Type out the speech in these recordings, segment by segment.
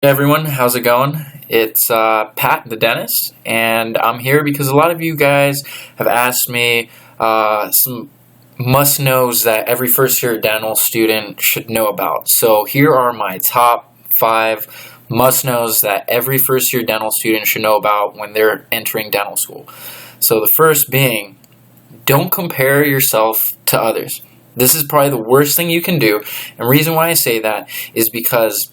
Hey everyone, how's it going? It's Pat the dentist, and I'm here because a lot of you guys have asked me some must-knows that every first-year dental student should know about. So here are my top 5 must-knows that every first-year dental student should know about when they're entering dental school. So the first being, don't compare yourself to others. This is probably the worst thing you can do, and the reason why I say that is because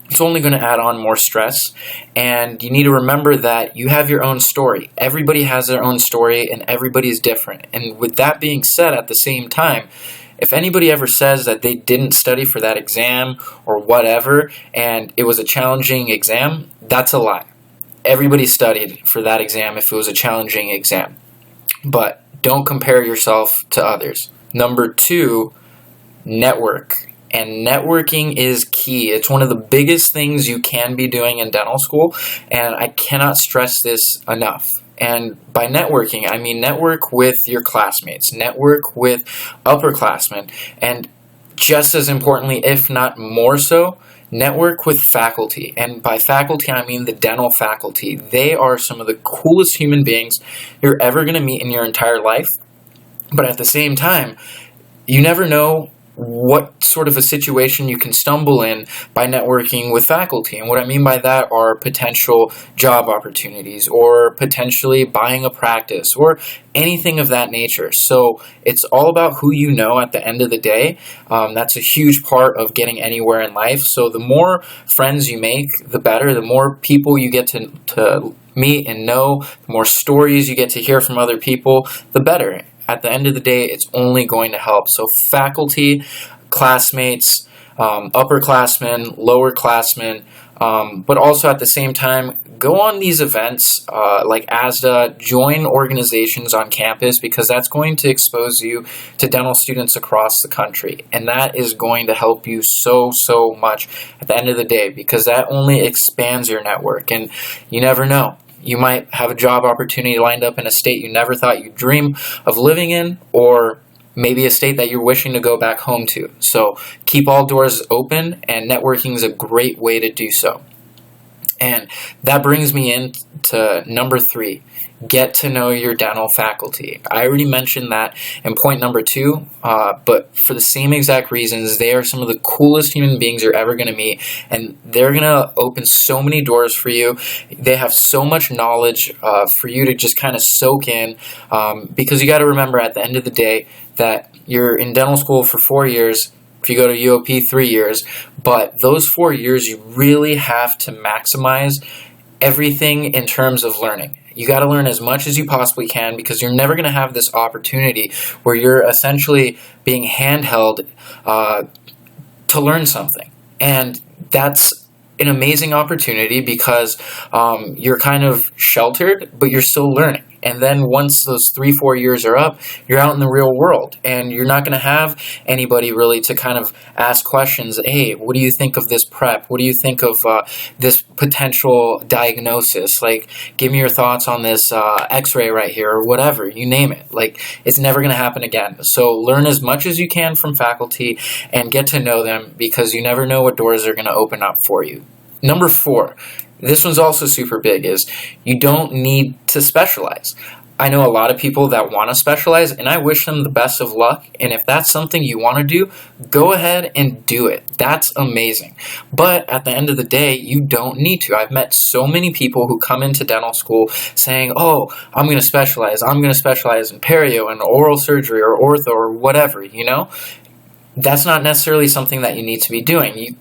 it's only going to add on more stress, and you need to remember that you have your own story. Everybody has their own story, and everybody's different. And with that being said, at the same time, if anybody ever says that they didn't study for that exam or whatever, and it was a challenging exam, that's a lie. Everybody studied for that exam if it was a challenging exam. But don't compare yourself to others. Number 2, network. And networking is key. It's one of the biggest things you can be doing in dental school, and I cannot stress this enough. And by networking, I mean network with your classmates, network with upperclassmen, and just as importantly, if not more so, network with faculty. And by faculty, I mean the dental faculty. They are some of the coolest human beings you're ever going to meet in your entire life. But at the same time, you never know what sort of a situation you can stumble in by networking with faculty. And what I mean by that are potential job opportunities or potentially buying a practice or anything of that nature. So it's all about who you know at the end of the day. That's a huge part of getting anywhere in life. So the more friends you make, the better. The more people you get to meet and know, the more stories you get to hear from other people, the better. At the end of the day, it's only going to help. So faculty, classmates, upperclassmen, lowerclassmen, but also at the same time, go on these events like ASDA, join organizations on campus because that's going to expose you to dental students across the country. And that is going to help you so much at the end of the day because that only expands your network. And you never know. You might have a job opportunity lined up in a state you never thought you'd dream of living in, or maybe a state that you're wishing to go back home to. So keep all doors open, and networking is a great way to do so. And that brings me into number 3, get to know your dental faculty. I already mentioned that in point number 2, but for the same exact reasons, they are some of the coolest human beings you're ever going to meet, and they're going to open so many doors for you. They have so much knowledge for you to just kind of soak in, because you got to remember at the end of the day that you're in dental school for 4 years. If you go to UOP, 3 years, but those 4 years you really have to maximize everything in terms of learning. You got to learn as much as you possibly can because you're never going to have this opportunity where you're essentially being handheld to learn something. And that's an amazing opportunity because you're kind of sheltered, but you're still learning. And then once those 3-4 years are up, you're out in the real world, and you're not going to have anybody really to kind of ask questions. Hey, what do you think of this prep? What do you think of this potential diagnosis? Like, give me your thoughts on this x-ray right here, or whatever, you name it. Like, it's never going to happen again. So learn as much as you can from faculty and get to know them because you never know what doors are going to open up for you. Number 4. This one's also super big, is you don't need to specialize. I know a lot of people that want to specialize, and I wish them the best of luck. And if that's something you want to do, go ahead and do it. That's amazing. But at the end of the day, you don't need to. I've met so many people who come into dental school saying, oh, I'm going to specialize. I'm going to specialize in perio and oral surgery or ortho or whatever, you know? That's not necessarily something that you need to be doing.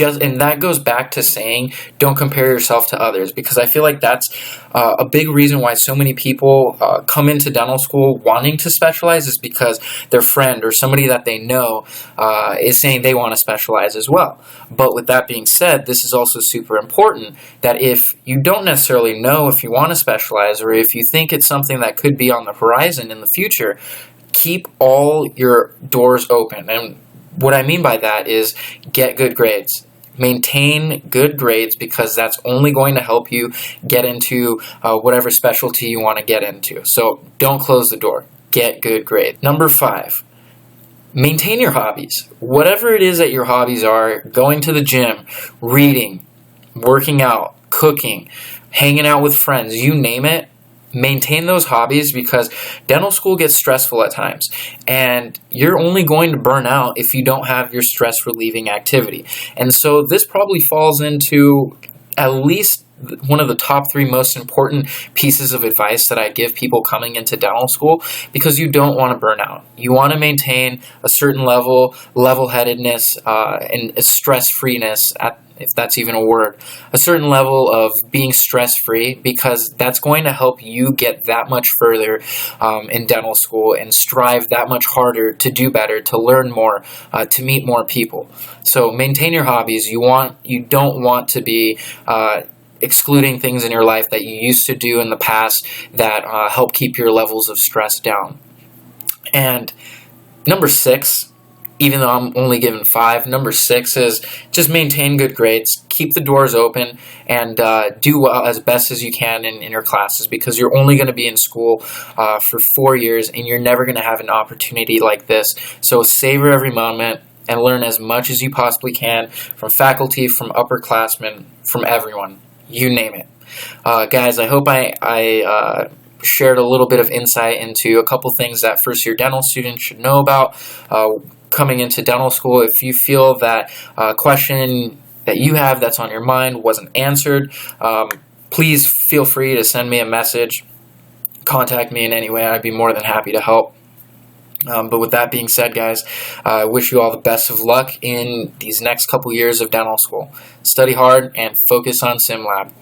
And that goes back to saying don't compare yourself to others, because I feel like that's a big reason why so many people come into dental school wanting to specialize is because their friend or somebody that they know is saying they want to specialize as well. But with that being said, this is also super important that if you don't necessarily know if you want to specialize or if you think it's something that could be on the horizon in the future, keep all your doors open. And what I mean by that is get good grades. Maintain good grades because that's only going to help you get into whatever specialty you want to get into. So don't close the door. Get good grades. Number 5, maintain your hobbies. Whatever it is that your hobbies are, going to the gym, reading, working out, cooking, hanging out with friends, you name it. Maintain those hobbies, because dental school gets stressful at times, and you're only going to burn out if you don't have your stress relieving activity. And so this probably falls into at least one of the top 3 most important pieces of advice that I give people coming into dental school, because you don't want to burn out. You want to maintain a certain level-headedness, and stress-freeness, if that's even a word, a certain level of being stress-free, because that's going to help you get that much further in dental school and strive that much harder to do better, to learn more, to meet more people. So maintain your hobbies. You don't want to be excluding things in your life that you used to do in the past that help keep your levels of stress down. And number 6, even though I'm only given 5, number 6 is just maintain good grades, keep the doors open, and do well as best as you can in your classes, because you're only going to be in school for 4 years, and you're never going to have an opportunity like this. So savor every moment and learn as much as you possibly can from faculty, from upperclassmen, from everyone. You name it. Guys, I hope I shared a little bit of insight into a couple things that first-year dental students should know about coming into dental school. If you feel that question that you have that's on your mind wasn't answered, please feel free to send me a message, contact me in any way. I'd be more than happy to help. But with that being said, guys, I wish you all the best of luck in these next couple years of dental school. Study hard and focus on SimLab.